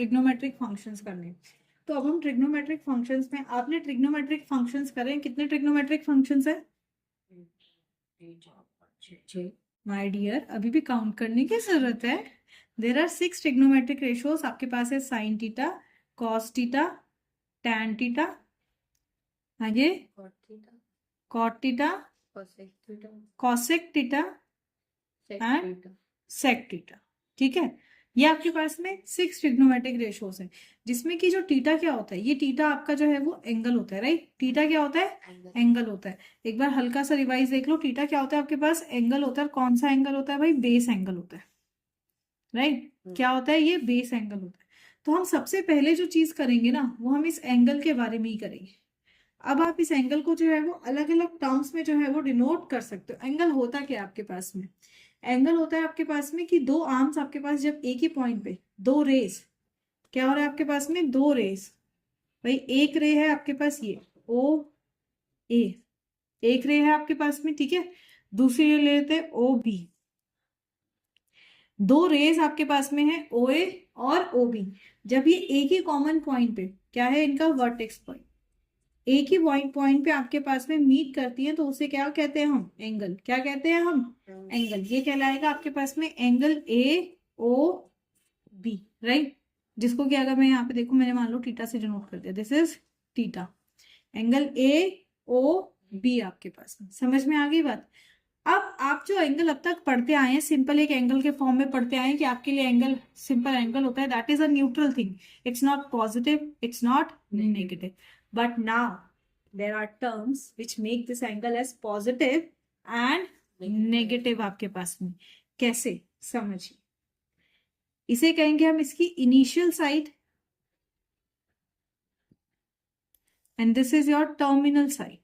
Trigonometric functions करने। तो अब हम ट्रिग्नोमेट्रिक फंक्शंस में, आपने ट्रिग्नोमेट्रिक फंक्शंस करे, कितने ट्रिग्नोमेट्रिक फंक्शंस है माय डियर? अभी भी काउंट करने की जरूरत है। देर आर 6 ट्रिग्नोमेट्रिक रेशियोज आपके पास है। Sine theta, cos theta, tan theta, आगे cot theta, cosec theta and sec theta. ठीक है, ये आपके पास में 6 ट्रिग्नोमेट्रिक रेशियोज है, जिसमें कि जो थीटा क्या होता है, ये थीटा आपका जो है वो एंगल होता है, राइट? थीटा क्या होता है? एंगल होता है। एक बार हल्का सा रिवाइज देख लो, थीटा क्या होता है आपके पास? एंगल होता है। कौन सा एंगल होता है भाई? बेस एंगल होता है, राइट? क्या होता है? ये बेस एंगल होता है। तो हम सबसे पहले जो चीज करेंगे ना, वो हम इस एंगल के बारे में ही करेंगे। अब आप इस एंगल को जो है वो अलग अलग टर्म्स में जो है वो डिनोट कर सकते हो। एंगल होता क्या है आपके पास में? एंगल होता है आपके पास में कि दो आर्म्स आपके पास जब एक ही पॉइंट पे, दो रेस, क्या हो रहा है आपके पास में? दो रेस। भाई एक रे है आपके पास ये ओ ए, एक रे है आपके पास में, ठीक है? दूसरी रे ले लेते हैं ओ बी। दो रेस आपके पास में है ओ ए और ओ बी। जब ये एक ही कॉमन पॉइंट पे, क्या है इनका? वर्टेक्स पॉइंट, एक ही पॉइंट पे आपके पास में मीट करती है, तो उसे क्या कहते हैं हम? एंगल। क्या कहते हैं हम? एंगल। ये कहलाएगा आपके पास में angle A O B, right? जिसको कि अगर मैं यहाँ पे देखूं, मैंने मान लो थीटा से डिनोट कर दिया, this is theta. Angle A O B आपके पास में। समझ में आ गई बात? अब आप जो एंगल अब तक पढ़ते आए हैं, सिंपल एक एंगल के फॉर्म में पढ़ते आए हैं कि आपके लिए एंगल सिंपल एंगल होता है, that is a neutral thing. It's not positive, it's not negative. But now there are terms which make this angle as positive and negative आपके पास में। कैसे? समझिए। इसे कहेंगे हम इसकी initial side, and this is your terminal side.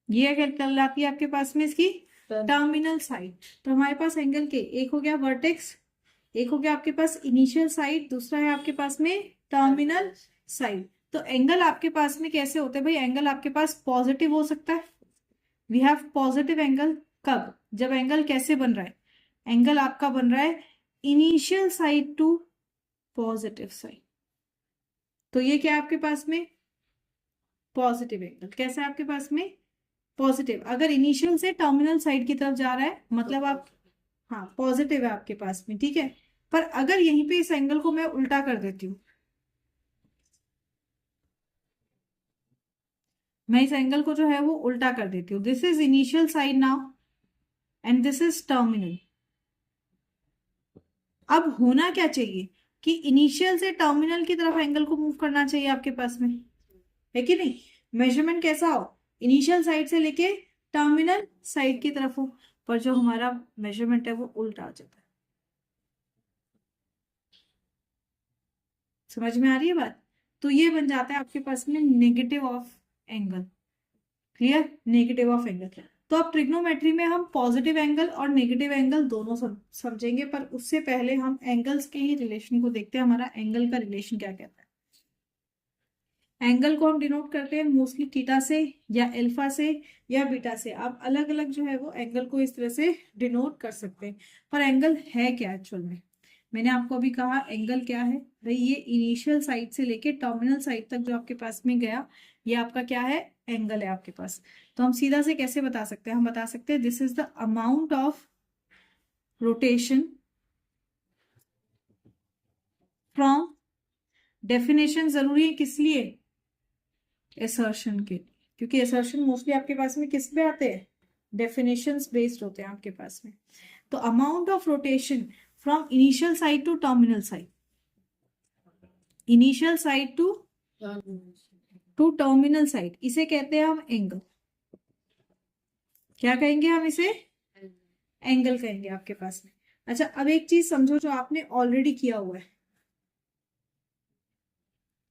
ये क्या कहलाती है आपके पास में? इसकी टर्मिनल साइड। तो हमारे पास एंगल के एक हो गया वर्टेक्स, एक हो गया आपके पास इनिशियल साइड, दूसरा है आपके पास में टर्मिनल साइड। तो एंगल आपके पास में कैसे होते हैं भाई? एंगल आपके पास पॉजिटिव हो सकता है, वी हैव पॉजिटिव एंगल। कब? जब एंगल कैसे बन रहा है? एंगल आपका बन रहा है initial side to positive side. तो ये क्या है आपके पास में? Positive angle. कैसा है आपके पास में? पॉजिटिव। अगर इनिशियल से टर्मिनल साइड की तरफ जा रहा है, मतलब आप, हाँ पॉजिटिव है आपके पास में, ठीक है? पर अगर यहीं पे इस एंगल को मैं उल्टा कर देती हूँ, मैं इस एंगल को जो है वो उल्टा कर देती हूँ, this is initial side now and this is terminal. अब होना क्या चाहिए कि इनिशियल से टर्मिनल की तरफ एंगल को मूव करना चाहिए आपके पास में, है कि नहीं? मेजरमेंट कैसा हो? इनिशियल साइड से लेके टर्मिनल साइड की तरफ हो। पर जो हमारा मेजरमेंट है वो उल्टा आ जाता है। समझ में आ रही है बात? तो ये बन जाता है आपके पास में negative of angle. Clear? Negative of angle. तो अब ट्रिग्नोमेट्री में हम पॉजिटिव एंगल और नेगेटिव एंगल दोनों समझेंगे, पर उससे पहले हम एंगल्स के ही रिलेशन को देखते हैं। हमारा एंगल का रिलेशन क्या कहता है? एंगल को हम डिनोट करते हैं मोस्टली थीटा से या अल्फा से या बीटा से। आप अलग अलग जो है वो एंगल को इस तरह से डिनोट कर सकते हैं। पर एंगल है क्या एक्चुअल में? मैंने आपको अभी कहा एंगल क्या है भाई? ये इनिशियल साइड से लेके टर्मिनल साइड तक जो आपके पास में गया, ये आपका क्या है? एंगल है आपके पास। तो हम सीधा से कैसे बता सकते हैं? हम बता सकते हैं this is the amount of rotation from, definition जरूरी है किस लिए? एसर्शन के, क्योंकि एसर्शन मोस्टली आपके पास में किस पे आते हैं? डेफिनेशंस बेस्ड होते हैं आपके पास में। तो amount of rotation from initial side to terminal side, initial side to terminal side, इसे कहते हैं हम एंगल। क्या कहेंगे हम इसे? एंगल कहेंगे आपके पास में। अच्छा, अब एक चीज समझो जो आपने ऑलरेडी किया हुआ है।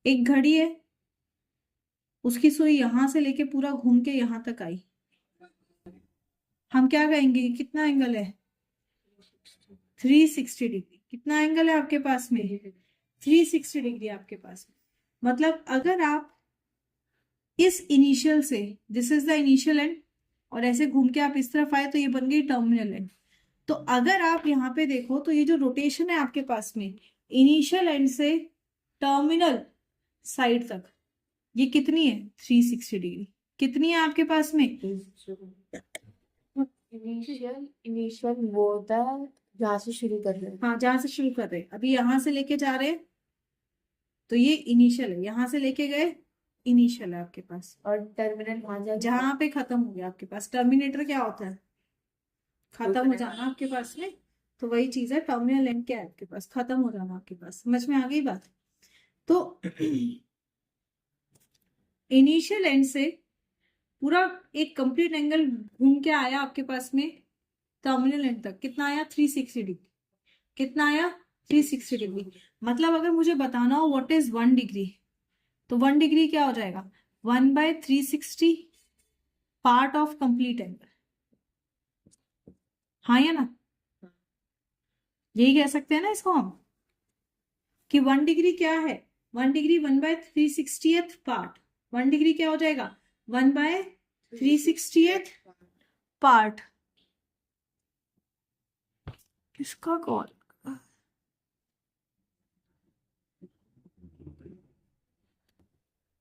एक घड़ी है, उसकी सुई यहां से लेके पूरा घूम के यहां तक आई, हम क्या कहेंगे? कितना एंगल है? 360 डिग्री। कितना एंगल है आपके पास में? 360 डिग्री आपके पास में। मतलब अगर आप इस इनिशियल से, this is the initial and, और ऐसे घूम के आप इस तरफ आए, तो ये बन गई टर्मिनल एंड। तो अगर आप यहाँ पे देखो तो ये जो रोटेशन है आपके पास में इनिशियल एंड से टर्मिनल साइड तक, ये कितनी है 360 डिग्री। कितनी है आपके पास में? इनिशियल वो होता है जहाँ से शुरू कर रहे हैं। हाँ, जहां से शुरू कर रहे हैं, अभी यहां से लेके जा रहे हैं तो ये इनिशियल है, यहां से लेके गए इनिशियल है आपके पास, और टर्मिनल वहां जाके जहां पे खत्म हो गया आपके पास। टर्मिनेटर क्या होता है? खत्म हो जाना आपके पास में, तो वही चीज है टर्मिनल एंड, क्या है आपके पास? खत्म हो जाना आपके पास। समझ में आ गई बात? तो इनिशियल एंड से पूरा एक कंप्लीट एंगल घूम के आया आपके पास में टर्मिनल एंड तक, कितना आया 360 डिग्री। कितना आया 360 डिग्री। मतलब अगर मुझे बताना हो व्हाट इज 1 डिग्री, तो 1 डिग्री क्या हो जाएगा 1/360 पार्ट ऑफ कंप्लीट एंगल। हाँ या ना? यही कह सकते हैं ना इसको हम कि 1 डिग्री क्या है? 1 डिग्री 1/360th पार्ट। 1 डिग्री क्या हो जाएगा 1/360th पार्ट। किसका call?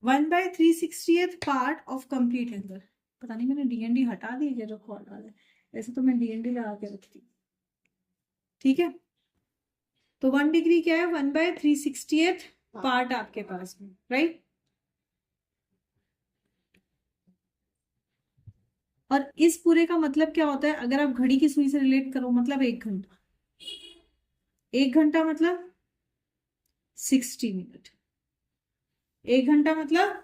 1/360th part of complete angle. पता नहीं मैंने डीएनडी हटा दी है जो कॉल आ रहा है, ऐसे तो मैं डीएनडी लगा के रखती हूँ। ठीक है, तो 1 डिग्री क्या है 1/360th पार्ट आपके पास में, राइट। और इस पूरे का मतलब क्या होता है अगर आप घड़ी की सुई से रिलेट करो, मतलब 1 घंटा। 1 घंटा मतलब 60 मिनट। 1 घंटा मतलब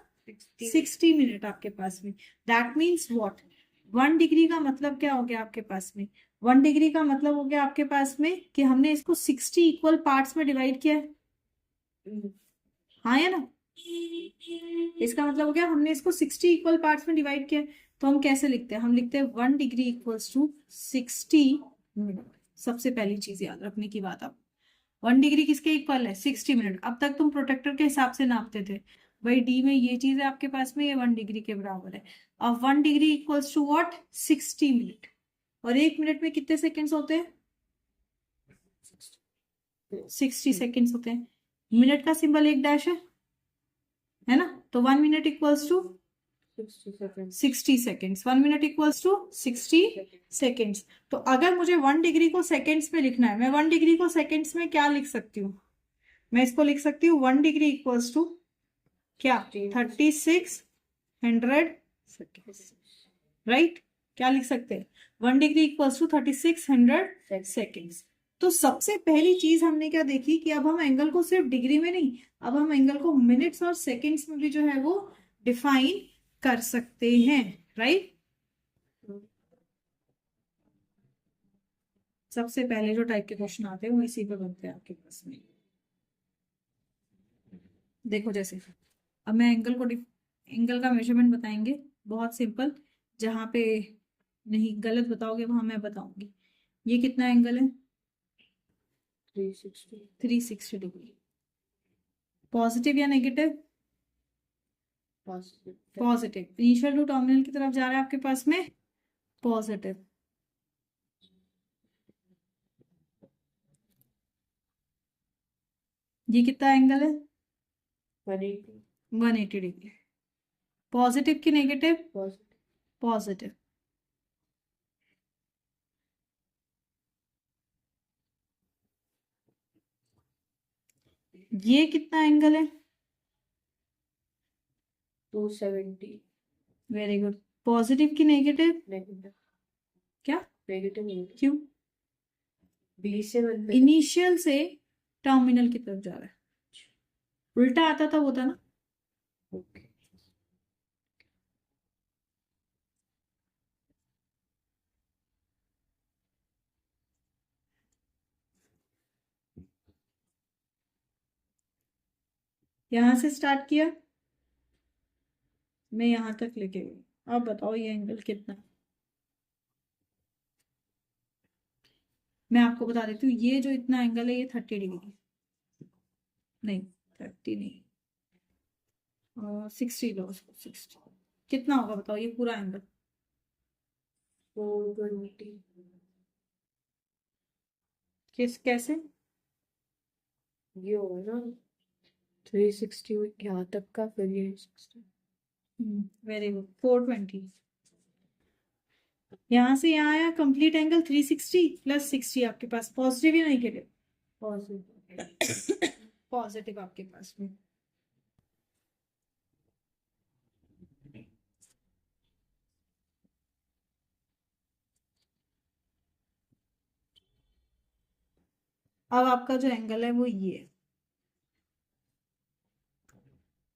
60 मिनट आपके पास में। That means what? 1 डिग्री का मतलब क्या हो गया आपके पास में? 1 डिग्री का मतलब हो गया आपके पास में कि हमने इसको 60 इक्वल पार्ट्स में डिवाइड किया है। हाँ या ना? इसका मतलब हो गया हमने इसको 60 इक्वल पार्ट्स में डिवाइड किया है। तो हम कैसे लिखते हैं? हम लिखते हैं 1 डिग्री इक्वल्स टू 60 मिनट। सबसे पहली चीज याद रखने की बात, आप 1 डिग्री किसके इक्वल है 60 मिनट। अब तक तुम प्रोटेक्टर के हिसाब से नापते थे, भाई डी में ये चीज है आपके पास में, ये 1 डिग्री के बराबर है। अब 1 degree equals to what 60 minute. और 1 मिनट में कितने सेकेंड्स होते हैं? 60 सेकेंड्स होते हैं। मिनट का सिंबल एक डैश है ना? तो 1 minute equals to 60 seconds. 1 minute equals to 60 seconds. तो अगर मुझे 1 डिग्री को सेकेंड्स में लिखना है, मैं 1 डिग्री को सेकेंड्स में क्या लिख सकती हूँ? मैं इसको लिख सकती हूँ 1 डिग्री इक्वल्स टू क्या 3600 सेकेंड्स, राइट। क्या लिख सकते हैं 1 डिग्री इक्वल्स टू 3600 सेकेंड्स। तो सबसे पहली चीज हमने क्या देखी कि अब हम एंगल को सिर्फ डिग्री में नहीं, अब हम एंगल को मिनट्स और सेकेंड्स में भी जो है वो डिफाइन कर सकते हैं, राइट। सबसे पहले जो टाइप के क्वेश्चन आते हैं वो इसी पे बनते हैं आपके पास में। देखो जैसे अब मैं एंगल का मेजरमेंट बताएंगे, बहुत सिंपल। जहां पे नहीं गलत बताओगे वहां मैं बताऊंगी। ये कितना एंगल है 360 डिग्री। पॉजिटिव या नेगेटिव? पॉजिटिव। इनिशियल टू टर्मिनल की तरफ जा रहा है आपके पास में पॉजिटिव। ये कितना एंगल है 180 डिग्री। पॉजिटिव की नेगेटिव? पॉजिटिव। ये कितना एंगल है 270। Very good. पॉजिटिव की नेगेटिव? क्या नेगेटिव क्यों? बी से इनिशियल से टर्मिनल की तरफ जा रहा है, उल्टा आता था वो था ना। ओके। यहां से स्टार्ट किया, मैं यहां तक लेके गई। अब बताओ ये एंगल कितना? मैं आपको बता देती हूँ, ये जो इतना एंगल है ये 30 डिग्री नहीं, 30 नहीं, 60 लो उसको। 60 कितना होगा बताओ ये पूरा एंगल? 420। कैसे? ये हो ना 360 यहाँ तक का, फिर ये 60। Very good, 420। यहाँ से यहाँ आया कंप्लीट एंगल 360 प्लस 60 आपके पास, पॉजिटिव या नेगेटिव? पॉजिटिव। पॉजिटिव आपके पास में। अब आपका जो एंगल है वो ये है,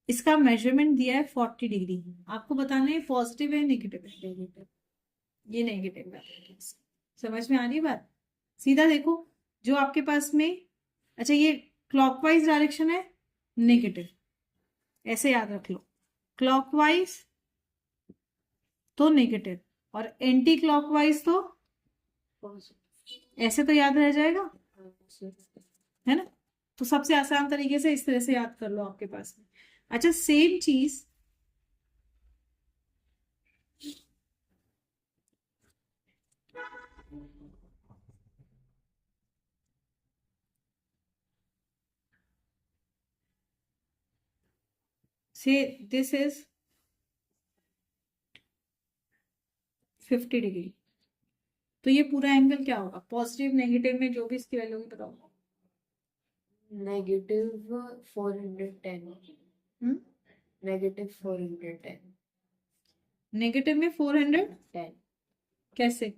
इसका मेजरमेंट दिया है 40 डिग्री। आपको बताना है पॉजिटिव है नेगेटिव है। नेगेटिव। ये नेगेटिव है। समझ में आ रही है बात? सीधा देखो, जो आपके पास में, अच्छा ये क्लॉकवाइज डायरेक्शन है, नेगेटिव, ऐसे याद रख लो, क्लॉकवाइज तो नेगेटिव और एंटी क्लॉकवाइज तो पॉजिटिव। ऐसे, तो याद रह जाएगा, है ना? तो सबसे आसान तरीके से इस तरह से याद कर लो आपके पास में। अच्छा सेम चीज से, दिस इज 50 डिग्री। तो ये पूरा एंगल क्या होगा? पॉजिटिव नेगेटिव में जो भी इसकी वैल्यू होगी बताओ। नेगेटिव 410। नेगेटिव 410। नेगेटिव में 410 कैसे?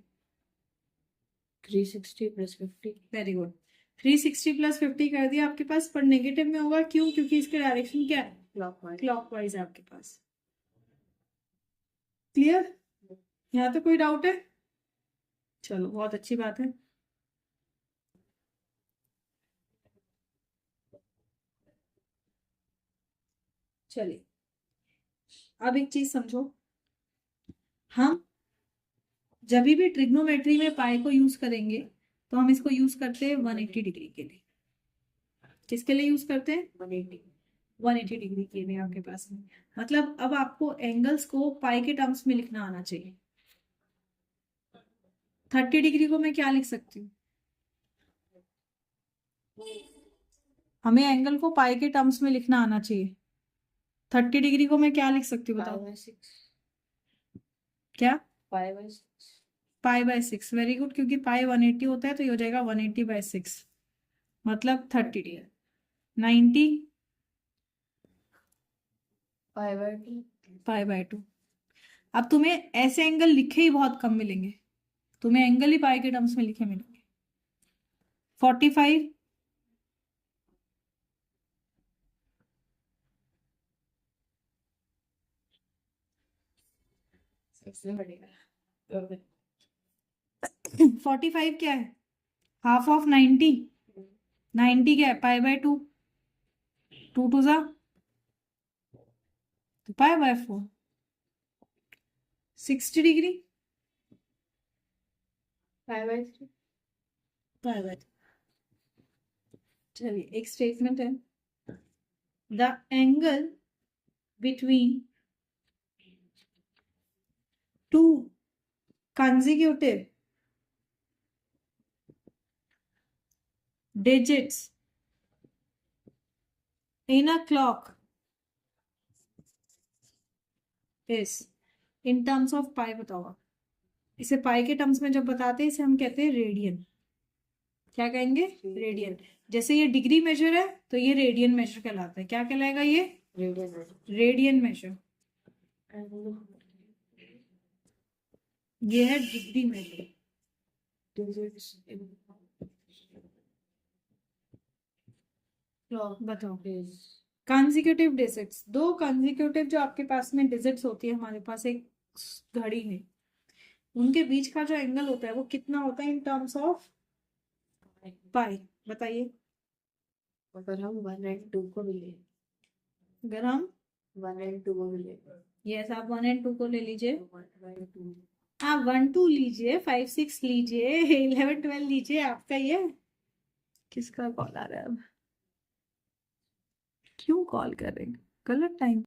360 प्लस 50। वेरी गुड, 360 प्लस 50 कर दिया आपके पास, पर नेगेटिव में होगा क्यों? क्योंकि इसका डायरेक्शन क्या है? क्लॉकवाइज। क्लॉकवाइज है आपके पास। क्लियर? यहाँ तो कोई डाउट है? चलो बहुत अच्छी बात है। चलिए अब एक चीज समझो, हम जब भी ट्रिग्नोमेट्री में पाई को यूज करेंगे तो हम इसको यूज करते हैं 180 डिग्री के लिए। किसके लिए यूज करते हैं? 180। 180 डिग्री के लिए आपके पास में। मतलब अब आपको एंगल्स को पाई के टर्म्स में लिखना आना चाहिए। 30 डिग्री को मैं क्या लिख सकती हूँ? हमें एंगल को पाई के टर्म्स में लिखना आना चाहिए। 30 डिग्री को मैं क्या लिख सकती हूँ बताओ? 5/6। क्या? 5/6। Pi by 6। वेरी गुड, क्योंकि पाई 180 होता है तो ये हो जाएगा 180/6, मतलब 30 डिग्री। 90 5/2। Pi by 2। अब तुम्हें ऐसे एंगल लिखे ही बहुत कम मिलेंगे, तुम्हें एंगल ही पाई के टर्म्स में लिखे मिलेंगे। 45 सबसे बढ़िया। 45 क्या है? Half of 90। 90 क्या है? Pi by 2। 2 टू जा तो pi by 4। 60 degree 5/3। Pi by 2। चलिए एक स्टेटमेंट है, the angle between two consecutive digits in a clock is in terms of pi। बताओ आप। इसे पाई के टर्म्स में जब बताते हैं इसे हम कहते हैं रेडियन। क्या कहेंगे? रेडियन। जैसे ये डिग्री मेजर है तो ये रेडियन मेजर कहलाता है। क्या कहलाएगा ये? Radian major. ये है डिग्री मेजर। बताओ। कंसेक्यूटिव डिजिट्स, दो कंसेक्यूटिव जो आपके पास में डिजिट्स होती है हमारे पास एक घड़ी में, उनके बीच का जो एंगल होता है वो कितना होता है इन टर्म्स ऑफ पाई? बताइए। अगर हम 1 and 2 को भी ले, अगर हम 1 and 2 को भी ले, यस आप 1 और 2 को ले लीजिए, 1/2। आप 1 2 लीजिए, 5 6 लीजिए, 11 12 लीजिए, आपका ये। किसका कॉल आ रहा है? अब क्यों कॉल कर रहे हैं? गलत टाइम।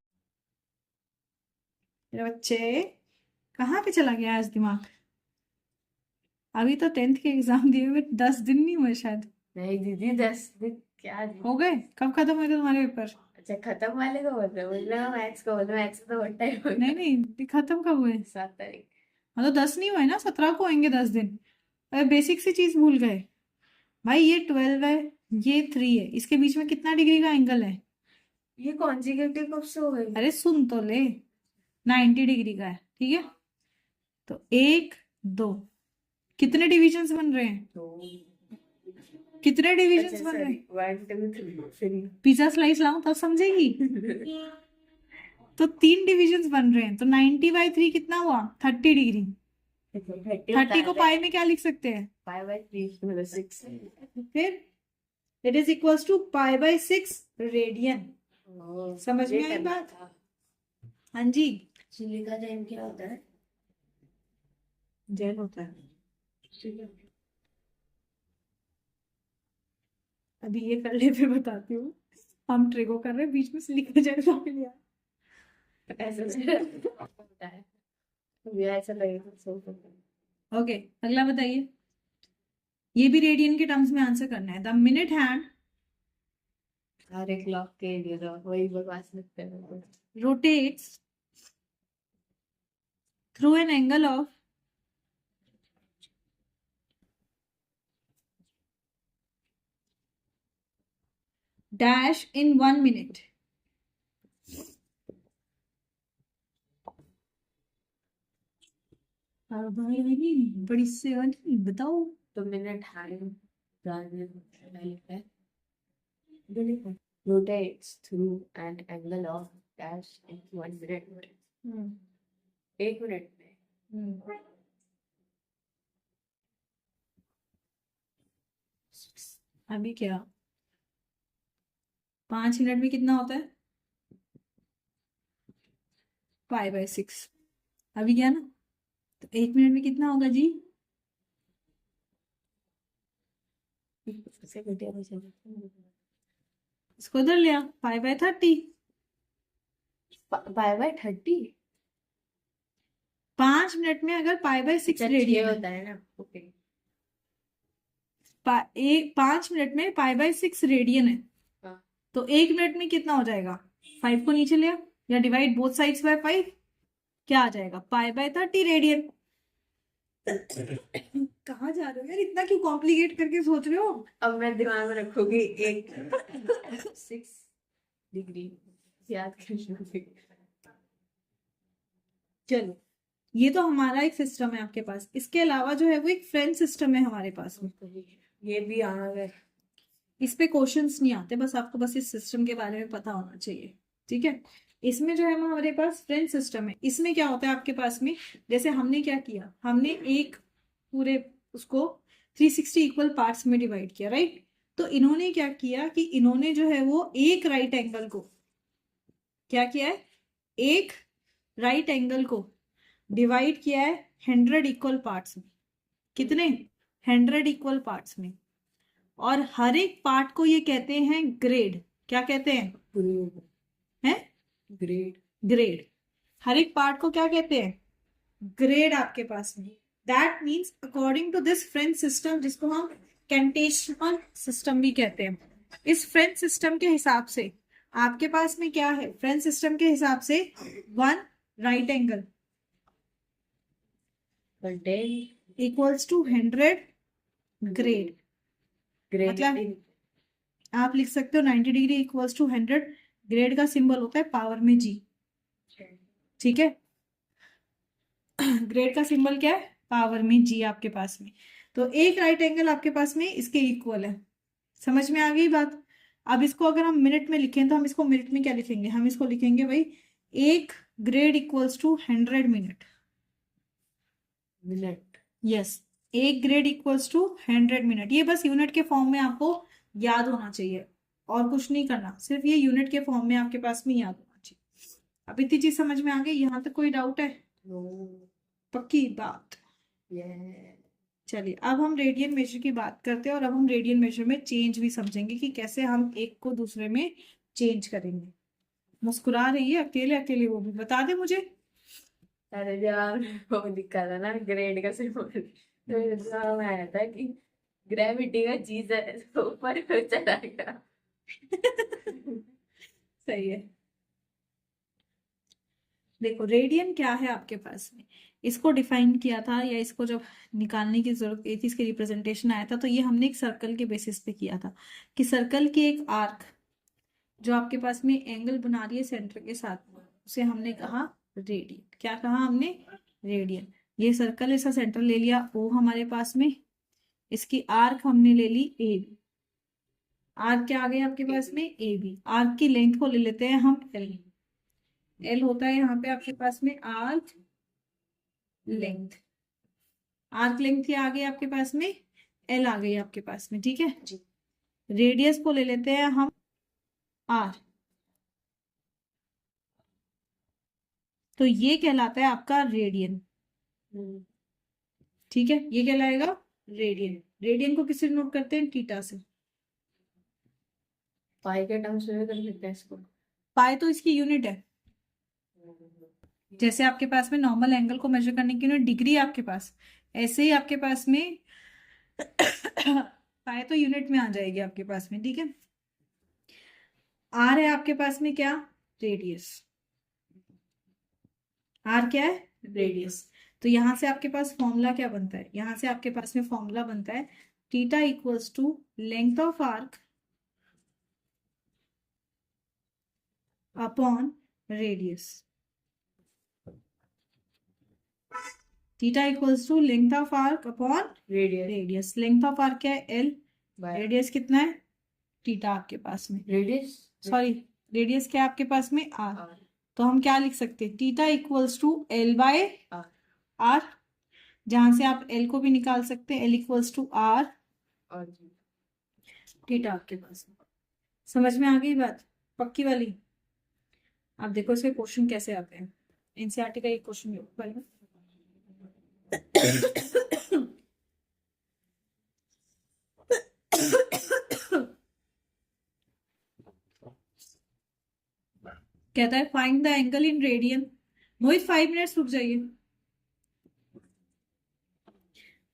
मेरे बच्चे कहाँ पे चला गया आज दिमाग? अभी तो 10th के एग्जाम दिए हुए 10 दिन नहीं हुए शायद। नहीं दीदी 10 दिन क्या दी? हो गए? कब खत्म हुए थे तुम्हारे पेपर? अच्छा खत्म वाले को बोल रहे हो? बोलना मैथ्स को बोलना, मैथ्स तो बहुत टाइम हो नहीं गया। नहीं, खत्म कब हुए? 7 तारीख। हाँ तो 10 नहीं हुए ना, 17 को होंगे 10 दिन। अरे बेसिक सी चीज भूल गए भाई, ये 12 है, ये 3 है, इसके बीच में कितना डिग्री का एंगल है? ये कॉन्जिक्यूटिव कब से हो गई? अरे सुन तो ले, 90 डिग्री का है, ठीक है। तो 1 2, कितने डिविजन्स बन रहे हैं? तो कितने डिविजन्स अच्छा बन रहे सॉरी, हैं? 1 2 3 पिज्जा स्लाइस लाऊं तब समझेगी। तो 3 डिविजन्स बन रहे हैं, तो 90/3 कितना हुआ? 30 डिग्री। 30 को पाई में क्या लिख सकते हैं? 5/3 मतलब 6। फिर it is equals to π/6 radian. समझ में आई बात? हाँ जी। चिल्ली का टाइम क्या होता है? जैन होता है। अभी ये कर ले फिर बताती हूँ। हम ट्रिगो कर रहे हैं, बीच में से लिखा जाएगा फिर यार। ऐसा होता है, मुझे ऐसा लगेगा सो करता ओके, अगला बताइए। ये भी रेडियन के टर्म्स में आंसर करना है। द मिनट हैंड है। हर एक क्लॉक के लिए तो वही बकवास लगता है। rotates through an angle of dash in 1 minute. बड़ी से वाली बताओ। तो मिनट हैंड लिखा है, rotates through an angle of dash in 1 minute। 1 minute में अभी क्या 5 मिनट में कितना होता है? π/6। अभी क्या ना, तो 1 मिनट में कितना होगा जी? से घटिया पैसे इसको उधर लिया, π/30। π/30। 5 मिनट में अगर π/6 अच्छा 6 रेडियन होता है ना, ओके। 5 मिनट में π/6 रेडियन है, हाँ। तो 1 मिनट में कितना हो जाएगा? 5 को नीचे लिया या डिवाइड बोथ साइड्स बाय 5, क्या आ जाएगा? π/30 रेडियन। कहाँ जा रहे हो यार, इतना क्यों कॉम्प्लिकेट करके सोच रहे हो? अब मैं दिमाग में रखूंगी 6 डिग्री याद कर। चलो, ये तो हमारा एक सिस्टम है आपके पास। इसके अलावा जो है वो एक फ्रेंच सिस्टम है हमारे पास में। ये भी आ गए। इस पे क्वेश्चंस नहीं आते, बस आपको बस इस सिस्टम के बारे में पता होना चाहिए, ठीक है। इसमें जो है हमारे पास फ्रेंच सिस्टम है। इसमें क्या होता है आपके पास में, जैसे हमने क्या किया, हमने एक पूरे उसको 360 इक्वल पार्ट्स में डिवाइड किया, राइट। तो इन्होंने क्या किया कि इन्होंने जो है वो एक राइट एंगल को क्या किया है, एक राइट एंगल को डिवाइड किया है 100 इक्वल पार्ट्स में। कितने? 100 इक्वल पार्ट्स में। और हर एक पार्ट को ये कहते हैं ग्रेड। क्या कहते हैं? हैं? ग्रेड। ग्रेड। हर एक पार्ट को क्या कहते हैं? ग्रेड आपके पास में। That means according to this French system, जिसको हम कैंटेशनल सिस्टम भी कहते हैं, इस फ्रेंच सिस्टम के हिसाब से आपके पास में क्या है? फ्रेंच सिस्टम के हिसाब से 1 right angle equals to 100 grade. मतलब आप लिख सकते हो 90 डिग्री इक्वल्स टू 100। ग्रेड का सिंबल होता है पावर में जी, ठीक है। ग्रेड का सिंबल क्या है? पावर में जी आपके पास में। तो एक राइट एंगल आपके पास में इसके इक्वल है। समझ में आ गई बात? अब इसको अगर हम मिनट में लिखें तो हम इसको मिनट में क्या लिखेंगे? हम इसको लिखेंगे भाई, एक grade equals to 100 minute. Yes, एक ग्रेड इक्वल्स टू 100 मिनट। ये बस यूनिट के फॉर्म में आपको याद होना चाहिए, और कुछ नहीं करना, सिर्फ ये यूनिट के फॉर्म में आपके पास में याद होना चाहिए। अब इतनी चीज समझ में आ गई? यहाँ तक कोई डाउट है? पक्की बात? चलिए, अब हम रेडियन मेजर की बात करते हैं, और अब हम रेडियन मेजर में चेंज भी समझेंगे कि कैसे हम एक को दूसरे में चेंज करेंगे। मुस्कुरा रही है अकेले अकेले, वो भी बता दे मुझे। अरे जब आपने वो लिखा था ना ग्रेड का सिंबल, तो दिमाग में आया था कि ग्रेविटी का चीज है तो ऊपर चला गया। सही है। देखो रेडियन क्या है आपके पास में, इसको डिफाइन किया था या इसको जब निकालने की जरूरत ये थी, इसके रिप्रेजेंटेशन आया था, तो ये हमने एक सर्कल के बेसिस पे किया था कि सर्कल की एक आर्क जो आपके पास में एंगल बना रही है सेंटर के साथ, उसे हमने कहा रेडियन। क्या कहा हमने? रेडियन। ये सर्कल ऐसा सेंटर ले लिया ओ हमारे पास में, इसकी आर्क हमने ले ली ए बी। आर्क क्या आ गई आपके पास में? A B. आर्क की लेंथ को ले लेते हैं हम एल। एल होता है यहाँ पे आपके पास में आर्क लेंथ। आर्क लेंथ क्या आ गई आपके पास में? एल आ गई आपके पास में, ठीक है जी। रेडियस को ले लेते हैं हम आर। तो ये कहलाता है आपका रेडियन, ठीक है, ये कहलाएगा रेडियन। रेडियन को किससे नोट करते हैं? थीटा से। पाई के टर्म्स में कर सकते हैं इसको। पाई तो इसकी यूनिट है, जैसे आपके पास में नॉर्मल एंगल को मेजर करने की यूनिट डिग्री है आपके पास, ऐसे ही आपके पास में पाई तो यूनिट में आ जाएगी आपके पास में, ठीक है। आर है आपके पास में क्या? रेडियस। आर क्या है? रेडियस। तो यहां से आपके पास फॉर्मूला क्या बनता है? यहां से आपके पास में फॉर्मूला बनता है theta equals to length of arc upon radius. Theta equals to length of arc upon radius. Radius. Length of arc क्या है? एल। रेडियस कितना है? थीटा आपके पास में। रेडियस सॉरी, रेडियस क्या है आपके पास में? आर। तो हम क्या लिख सकते हैं? Theta equals to L by R, जहां से आप एल को भी निकाल सकते हैं। L equals to R theta आपके पास में। समझ में आ गई बात? पक्की वाली। आप देखो इसके क्वेश्चन कैसे आते हैं। एनसीईआरटी का एक क्वेश्चन पहले कहता है find the angle in radian. Mohit 5 minutes रुक जाइए।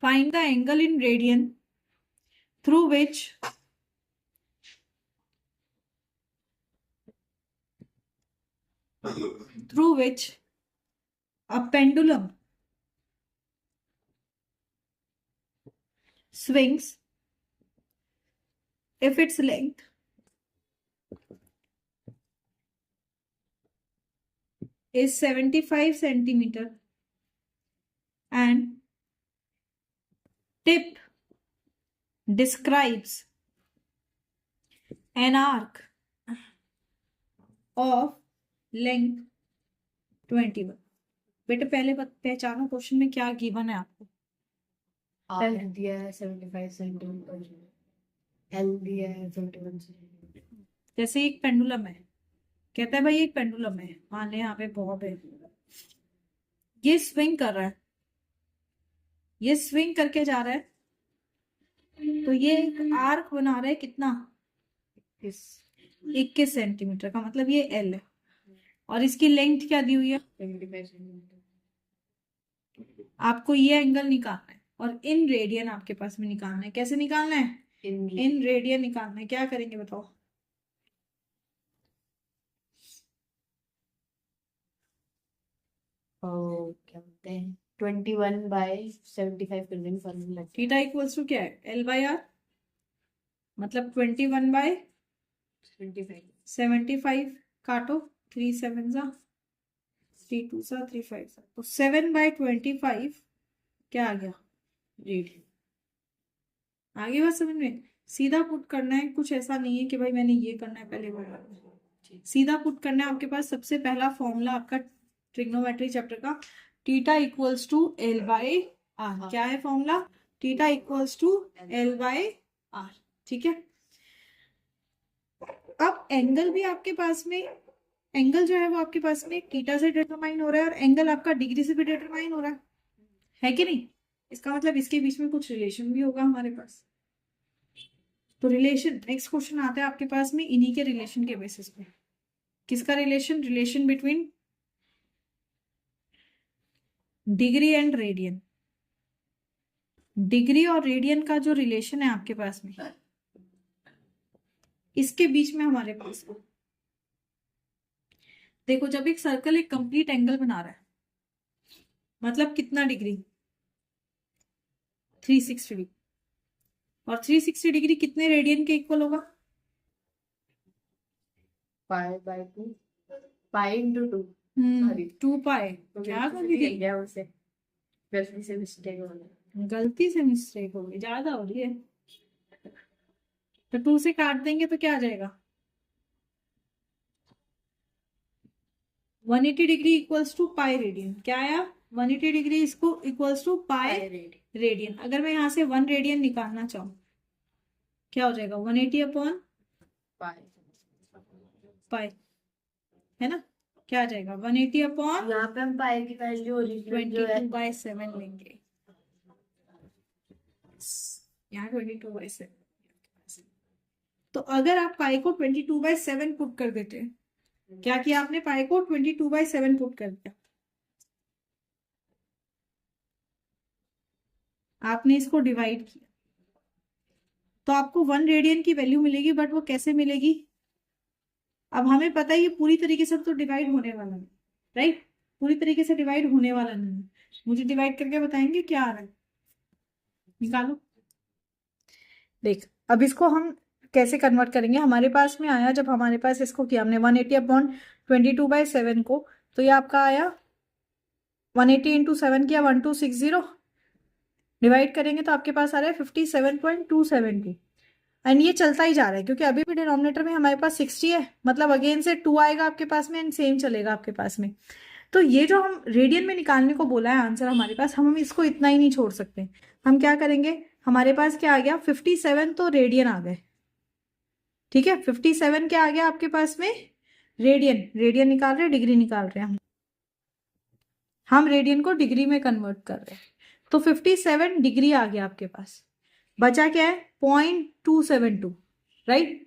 Find the angle in radian through which a pendulum swings if its length is 75 centimeter and tip describes an arc of length 21। बेटे पहले पहचानो क्वेश्चन में क्या गिवन है आपको। Are दिया है 75 सेंटीमीटर, एल दिया है 21 सेंटीमीटर। जैसे एक पेंडुलम है, कहता है भाई एक पेंडुलम है, मान ले यहाँ पे बॉब है, ये स्विंग कर रहा है, ये स्विंग करके जा रहा है, तो ये एक आर्क बना रहा है कितना? 21 सेंटीमीटर का, मतलब ये एल है। और इसकी लेंथ क्या दी हुई है? 75 सेंटीमीटर। आपको ये एंगल निकालना है और इन रेडियन आपके पास में निकालना है। कैसे निकालना है? इन रेडियन निकालना है। क्या करेंगे बताओ? क्या बोलते हैं 21/75 कर देंगे फॉर्मूला। थीटा इक्वल्स टू क्या है? एल बाय आर, मतलब 21/75 काटो, 3 7 जा, 3 2 सा 3 5 सा, तो 7/25 क्या आ गया? रेडियन। आगे बात समझ में? सीधा पुट करना है, कुछ ऐसा नहीं है कि भाई मैंने ये करना है पहले वो करना है, सीधा पुट करना है। आपके पास सबसे पहला फॉर्मूला आपका ट्रिग्नोमेट्री चैप्टर का theta equals to L by R. क्या है formula? Theta equals to L by R, ठीक है। अब एंगल भी आपके पास में, एंगल जो है वो आपके पास में थीटा से डिटरमाइन हो रहा है और एंगल आपका डिग्री से भी डिटरमाइन हो रहा है कि नहीं? इसका मतलब इसके बीच में कुछ रिलेशन भी होगा हमारे पास। तो रिलेशन, नेक्स्ट क्वेश्चन आता है आपके पास में इन्हीं के रिलेशन के बेसिस पे। किसका relation? Relation between degree and radian. Degree और रेडियन का जो रिलेशन है आपके पास में, इसके बीच में हमारे पास देखो, जब एक सर्कल एक कंप्लीट एंगल बना रहा है, मतलब कितना डिग्री, 360 डिग्री, और 360 डिग्री कितने रेडियन के इक्वल होगा? पाई/2 पाई/2 2 पाई। क्या गलती थी? गलती से मिस्टेक हो गई। गलती से मिस्टेक हो गई, ज्यादा हो रही है, तो 2 से काट देंगे तो क्या आ जाएगा? 180 degree equals to pi radian. क्या आया? 180 डिग्री इसको इक्वल्स टू पाई रेडियन। अगर मैं यहाँ से 1 रेडियन निकालना चाहूँ, क्या हो जाएगा? 180 अपॉन पाई, है ना? क्या आ जाएगा? 180 अपॉन, यहाँ पे हम पाई की वैल्यू ओरिजिनल जो है 22/7 लेंगे, यहाँ 22/7। तो अगर आप पाई को 22/7 पुट कर देते, क्या किया आपने? पाई को 22/7 पुट कर दिया, आपने इसको डिवाइड किया, तो आपको 1 रेडियन की वैल्यू मिलेगी। बट वो कैसे मिलेगी? अब हमें पता है ये पूरी तरीके से तो डिवाइड होने वाला नहीं, राइट? पूरी तरीके से डिवाइड होने वाला नहीं है। मुझे डिवाइड करके बताएंगे क्या आ रहा है, निकालो। देख, अब इसको हम कैसे कन्वर्ट करेंगे? हमारे पास में आया, जब हमारे पास इसको किया हमने 180 अपॉन 22/7 को, तो ये आपका आया 180 इंटू 7 किया 1260, डिवाइड करेंगे तो आपके पास आ रहा है 57.272। एंड ये चलता ही जा रहा है क्योंकि अभी भी डिनोमिनेटर में हमारे पास 60 है, मतलब अगेन से 2 आएगा आपके पास में एंड सेम चलेगा आपके पास में। तो ये जो हम रेडियन में निकालने को बोला है आंसर हमारे पास, हम इसको इतना ही नहीं छोड़ सकते। हम क्या करेंगे? हमारे पास क्या आ गया? 57 तो रेडियन आ गए, ठीक है? 57 क्या आ गया आपके पास में? रेडियन। रेडियन निकाल रहे हैं, डिग्री निकाल रहे हैं हम रेडियन को डिग्री में कन्वर्ट कर रहे हैं। तो 57 डिग्री आ गया आपके पास, बचा क्या है? 0.272, राइट?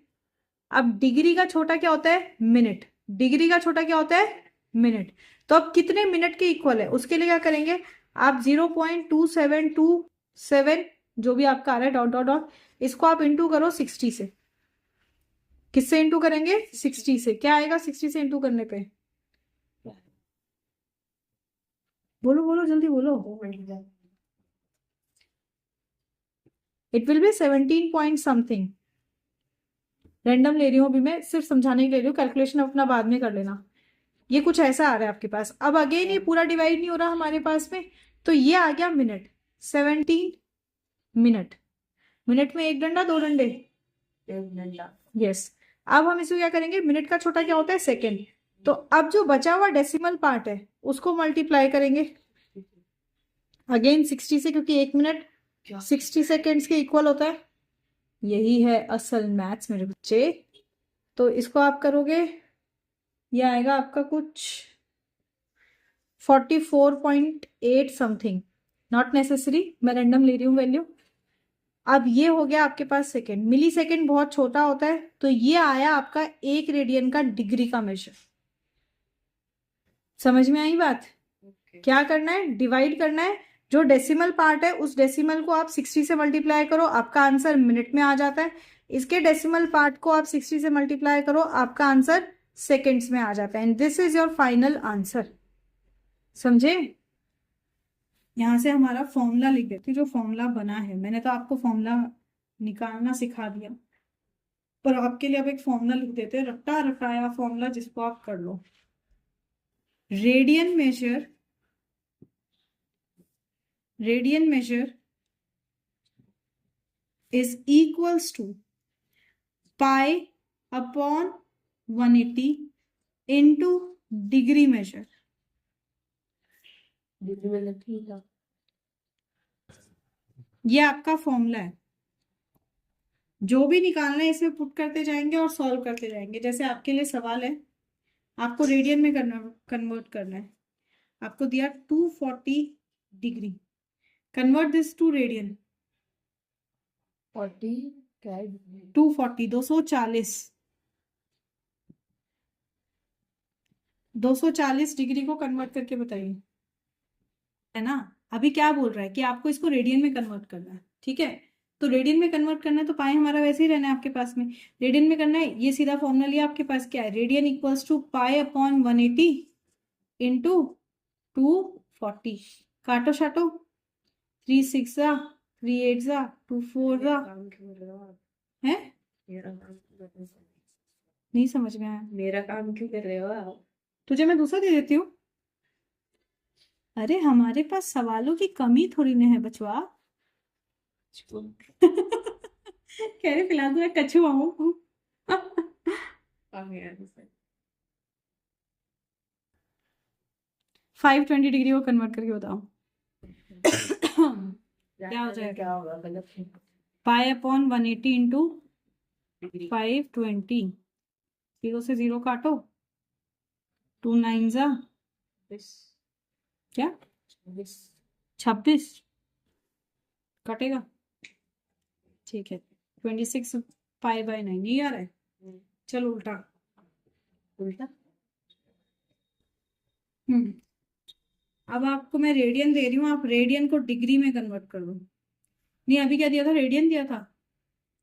अब डिग्री का छोटा क्या होता है? मिनट। डिग्री का छोटा क्या होता है? मिनट। तो अब कितने मिनट के इक्वल है उसके लिए क्या करेंगे? आप 0.2727 जो भी आपका आ रहा है डॉट डॉट डॉट, इसको आप इंटू करो 60 से। किससे इंटू करेंगे? 60 से। क्या आएगा 60 से इंटू करने पे? बोलो बोलो जल्दी बोलो। It will be 17 point something. Random ले रही हूँ अभी मैं, सिर्फ समझाने के लिए ले रही हूँ, कैलकुलेशन अपना बाद में कर लेना। ये कुछ ऐसा आ रहा है आपके पास। अब अगेन ये पूरा डिवाइड नहीं हो रहा हमारे पास में, तो ये आ गया मिनट। 17 मिनट। मिनट में 1 डंडा 2 डंडे? 1 डंडा। यस। अब हम इसको क्या करेंगे? मिनट का छोटा क्या होता है? सेकेंड। तो अब जो बचा हुआ डेसिमल पार्ट है उसको मल्टीप्लाई करेंगे अगेन 60 से, क्योंकि 1 मिनट 60 सेकेंड्स के इक्वल होता है। यही है असल मैथ्स मेरे बच्चे। तो इसको आप करोगे, ये आएगा आपका कुछ 44.8 समथिंग। नॉट नेसेसरी, मैं रैंडम ले रही हूँ वैल्यू। अब ये हो गया आपके पास सेकेंड। मिली सेकेंड बहुत छोटा होता है, तो ये आया आपका 1 रेडियन का डिग्री का मेजर। समझ में आई बात? क्या करना है? डिवाइड करना है। जो डेसिमल पार्ट है उस डेसिमल को आप 60 से मल्टीप्लाई करो, आपका आंसर मिनट में आ जाता है। इसके डेसिमल पार्ट को आप 60 से मल्टीप्लाई करो, आपका आंसर सेकेंड्स में आ जाता है। And this is your final answer. समझे? यहां से हमारा फॉर्मूला लिख देती, जो फॉर्मूला बना है। मैंने तो आपको फॉर्मूला निकालना सिखा दिया, पर आपके लिए अब एक फॉर्मूला लिख देते हैं, रट्टा रटाया फॉर्मूला, जिसको आप कर लो। Radian measure is equals to pi upon 180 into degree measure। Degree में ठीक है। ये आपका फॉर्मूला है। जो भी निकालना है इसमें पुट करते जाएंगे और सॉल्व करते जाएंगे। जैसे आपके लिए सवाल है, आपको रेडियन में कन्वर्ट करना है। आपको दिया 240 degree, convert this to radian. 40 क्या है? 240 240 डिग्री को कन्वर्ट करके बताइए, है ना? अभी क्या बोल रहा है कि आपको इसको रेडियन में कन्वर्ट करना है, ठीक है। तो रेडियन में कन्वर्ट करना है तो पाई हमारा वैसे ही रहना है आपके पास में। रेडियन में करना है, ये सीधा फॉर्मूला लिया आपके पास, क्या है, radian equals to pi upon 180 into 240। काटो शाटो, 3 6 जा, 3 8 जा, 2 4 जा, काम क्यों कर रहे हो आप? है मेरा काम क्यों कर रहे हो? नहीं समझ में आया। मेरा काम क्यों कर रहे हो आप? तुझे मैं दूसरा दे देती हूँ। अरे हमारे पास सवालों की कमी थोड़ी ना है बचवा। कह रहे फिलहाल तो मैं कछुआ हूँ। आ गया दूसरा। 520 डिग्री को कन्वर्ट करके बताओ क्या हो जाएगा। क्या होगा मतलब पाई अपॉन 180 इंटू डिग्री 520, 0 से 0 काटो, 2 9 जा, क्या 26 कटेगा, ठीक है। 26 पाई बाय 9 ये आ रहा है। चलो उल्टा। उल्टा। अब आपको मैं रेडियन दे रही हूँ, आप रेडियन को डिग्री में कन्वर्ट कर दो। नहीं अभी क्या दिया था, रेडियन दिया था।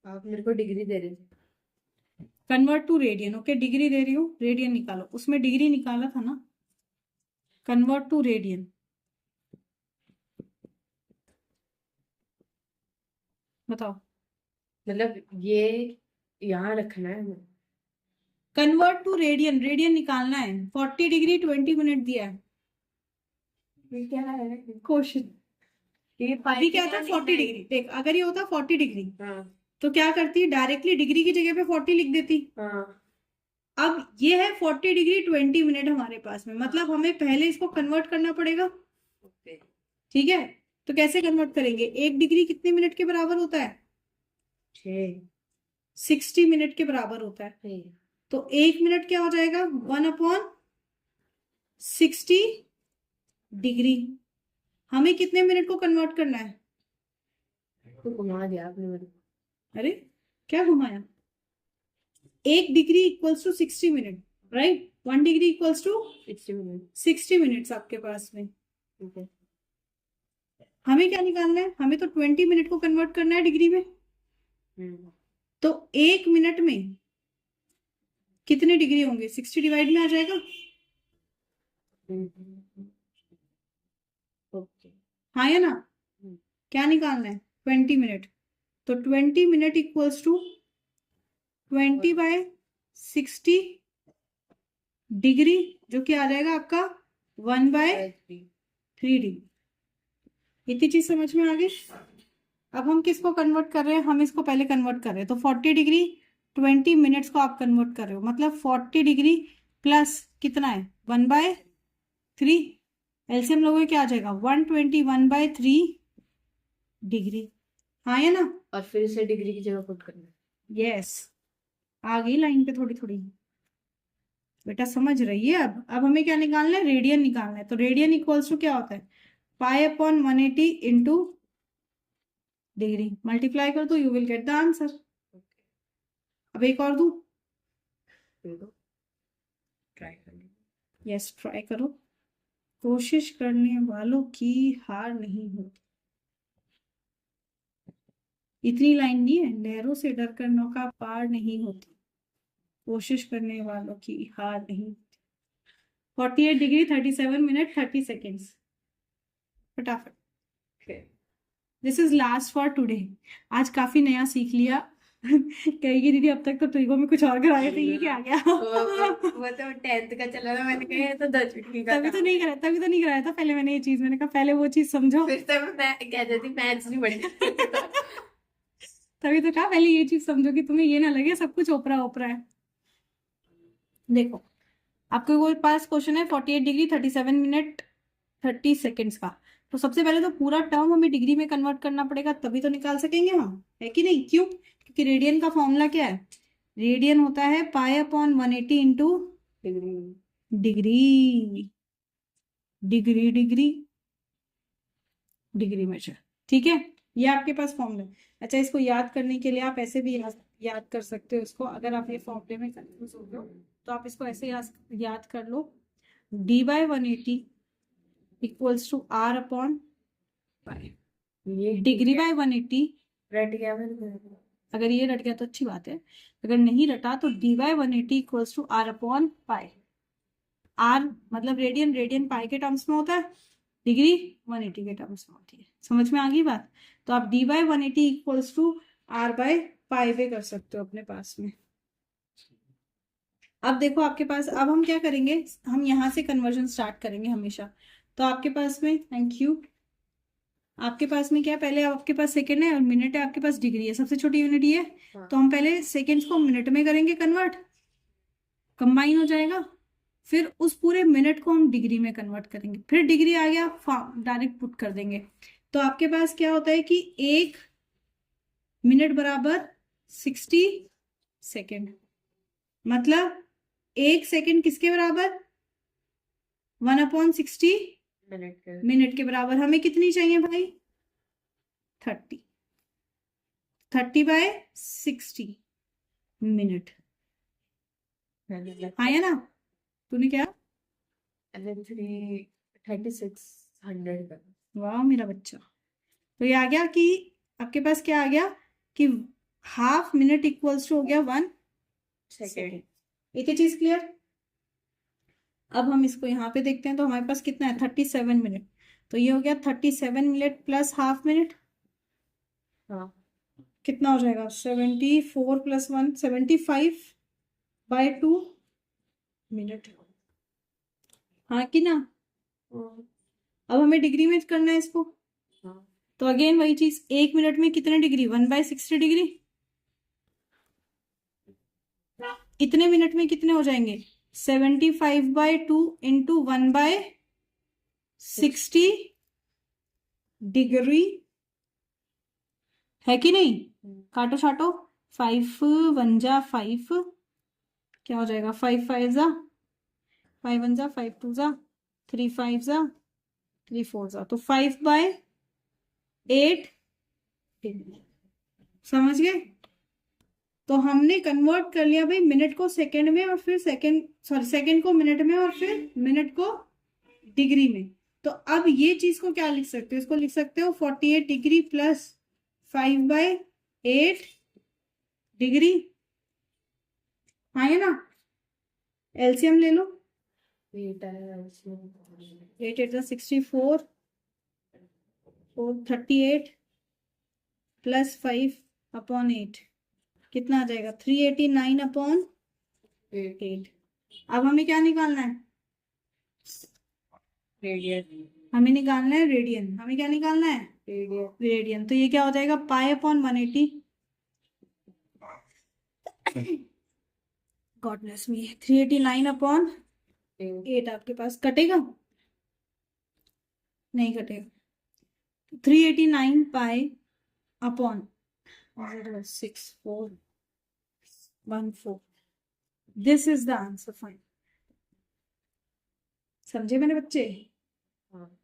आप मेरे को डिग्री दे रहे थे। Convert to radian, okay degree दे रही हूँ, रेडियन निकालो, उसमें डिग्री निकाला था ना। कन्वर्ट टू रेडियन, बताओ। मतलब ये यहाँ रखना है हमें। कन्वर्ट टू रेडियन, रेडियन निकालना है। 40 डिग्री 20 मिनट दिया है ये क्या है? क्वेश्चन। ये अभी क्या था 40 डिग्री, देख अगर ये होता 40 डिग्री हाँ तो क्या करती, डायरेक्टली डिग्री की जगह पे 40 लिख देती। हाँ अब ये है 40 डिग्री 20 मिनट हमारे पास में, मतलब हमें पहले इसको कन्वर्ट करना पड़ेगा, ओके। ठीक है। तो कैसे कन्वर्ट करेंगे, 1 डिग्री कितने मिनट के बराबर होता है, 60 मिनट के बराबर होता है। तो 1 मिनट क्या हो जाएगा, 1/60 डिग्री। हमें कितने मिनट को कन्वर्ट करना है, तो घुमा दिया आपने मेरे को। अरे क्या घुमाया, 1 degree equals to 60 minute, right. 1 degree equals to 60 minute. 60 minutes आपके पास में। ठीक है। हमें क्या निकालना है, हमें तो 20 मिनट को कन्वर्ट करना है डिग्री में। तो 1 मिनट में कितने डिग्री होंगे, 60 डिवाइड में आ जाएगा। ओके। हाँ या ना, क्या निकालना है 20 मिनट। तो 20 मिनट इक्वल्स टू 20/60 डिग्री, जो कि आ जाएगा आपका 1/3 डिग्री। इतनी चीज समझ में आ गई। अब हम किसको कन्वर्ट कर रहे हैं, हम इसको पहले कन्वर्ट कर रहे हैं। तो 40 डिग्री 20 मिनट्स को आप कन्वर्ट कर रहे हो, मतलब 40 डिग्री प्लस कितना है 1/3, एलसीएम लोगोगे क्या आ जाएगा 121/3 डिग्री। हाँ या ना, और फिर से डिग्री की जगह पुट करना है। यस आ गई लाइन पे थोड़ी थोड़ी, बेटा समझ रही है। अब हमें क्या निकालना है, रेडियन निकालना है। तो रेडियन इक्वल्स टू क्या होता है, pi upon 180 into degree, multiply कर दो, you will get the answer. अब एक और दू, ट्राई करनी। यस ट्राई करो, कोशिश करने वालों की हार नहीं होती। इतनी लाइन नहीं है, लहरों से डर कर नौका पार नहीं होती, कोशिश करने वालों की हार नहीं होती। 48 डिग्री 37 मिनट 30 सेकेंड्स, फटाफट। This is last for today. आज काफी नया सीख लिया। कहेगी दीदी अब तक तो तुझको में कुछ और कराया था, ये क्या आ गया। वो तो 10th का चला था, मैंने कहा ये तो 10वीं का तभी तो नहीं कराया, तभी तो नहीं कराया था पहले मैंने ये चीज, मैंने कहा पहले वो चीज समझो। फिर से मैं कह देती मैथ्स नहीं पढ़ी। तभी तो कहा पहले ये चीज समझो कि तुम्हें ये ना लगे सब कुछ ओपरा ओपरा है। देखो आपके वो पास क्वेश्चन है 48 डिग्री 37 मिनट 30 सेकेंड्स का। तो सबसे पहले तो पूरा टर्म हमें डिग्री में कन्वर्ट करना पड़ेगा, तभी तो निकाल सकेंगे हम, है कि नहीं। क्यों, क्योंकि रेडियन का फॉर्मूला क्या है, रेडियन होता है pi upon 180 into degree, degree degree degree measure, ठीक है। ये आपके पास फॉर्मूला है। अच्छा इसको याद करने के लिए आप ऐसे भी याद कर सकते हो इसको, अगर आप ये फॉर्मूले में कंफ्यूज हो गए तो आप इसको ऐसे याद कर लो, d/180 equals to r upon pi. ये डिग्री बाय 180, रट गया मैंने। अगर ये रट गया तो अच्छी बात है, अगर नहीं रटा तो D by 180 equals to R upon pi. R मतलब रेडियन, रेडियन पाई के टर्म्स में होता है, डिग्री 180 के टर्म्स में होती है। समझ में आ गई बात? तो आप D by 180 equals to R by pi पे कर सकते हो अपने पास में। अब देखो आपके पास, अब हम क्या करेंगे, हम यहाँ से कन्वर्जन स्टार्ट करेंगे हमेशा। तो आपके पास में, थैंक यू, आपके पास में क्या है, पहले आपके पास सेकंड है और मिनट है, आपके पास डिग्री है, सबसे छोटी यूनिट ये है। हाँ। तो हम पहले सेकेंड्स को मिनट में करेंगे कन्वर्ट, कंबाइन हो जाएगा, फिर उस पूरे मिनट को हम डिग्री में कन्वर्ट करेंगे, फिर डिग्री आ गया डायरेक्ट पुट कर देंगे। तो आपके पास क्या होता है कि 1 मिनट बराबर 60 सेकेंड, मतलब 1 सेकेंड किसके बराबर, 1/60 मिनट के बराबर। हमें कितनी चाहिए भाई, 30, 30/60 मिनट आया ना? तूने क्या, 3600 वाह मेरा बच्चा। तो ये आ गया कि आपके पास क्या आ गया कि हाफ मिनट इक्वल्स टू हो गया 1 सेकेंड। एक ही चीज क्लियर? अब हम इसको यहाँ पे देखते हैं, तो हमारे पास कितना है, 37 मिनट। तो ये हो गया 37 मिनट प्लस हाफ मिनट, हाँ कितना हो जाएगा, 74 + 1 75/2 मिनट, हाँ कि ना? अब हमें डिग्री में करना है इसको। हाँ। तो अगेन वही चीज, 1 मिनट में कितने डिग्री, 1/60 डिग्री। इतने मिनट में कितने हो जाएंगे, 75/2 इंटू 1/60 डिग्री, है कि नहीं? काटो छाटो, 5 1 जा 5, क्या हो जाएगा, 5 5 जा 5 1 जा 5 2 जा 3 5 जा 3 4 जा, तो 5/8 डिग्री। समझ गए? तो हमने कन्वर्ट कर लिया भाई मिनट को सेकंड में, और फिर सेकंड को मिनट में, और फिर मिनट को डिग्री में। तो अब ये चीज को क्या लिख सकते हो, इसको लिख सकते हो 48 डिग्री प्लस 5/8 डिग्री, हाँ है ना? एलसीएम ले लो, 8 8 64, 38 प्लस 5/8 कितना आ जाएगा, 389/8। अब हमें क्या निकालना है, रेडियन। हमें निकालना है रेडियन, हमें क्या निकालना है, रेडियन। रेडियन। तो ये क्या हो जाएगा, पाई/180, गॉड ब्लेस मी, 389/8 आपके पास कटेगा, नहीं कटेगा, 389 पाई/0.6414, this is the answer fine. समझे मेरे बच्चे? हाँ।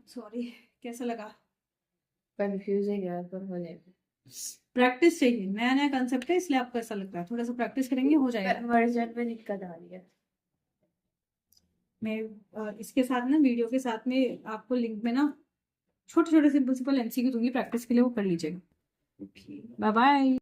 सॉरी, कैसा लगा? कंफ्यूजिंग है पर हो जाएगा। प्रैक्टिस चाहिए, नया नया कंसेप्ट है इसलिए आपको ऐसा लगता है, थोड़ा सा प्रैक्टिस करेंगे हो जाएगा। कन्वर्जन में दिक्कत आ रही है। मैं इसके साथ ना, वीडियो के साथ में आपको लिंक में ना छोटे छोटे सिंपल सिंपल एमसीक्यू दूंगी प्रैक्टिस के लिए, वो कर लीजिएगा। Bye bye.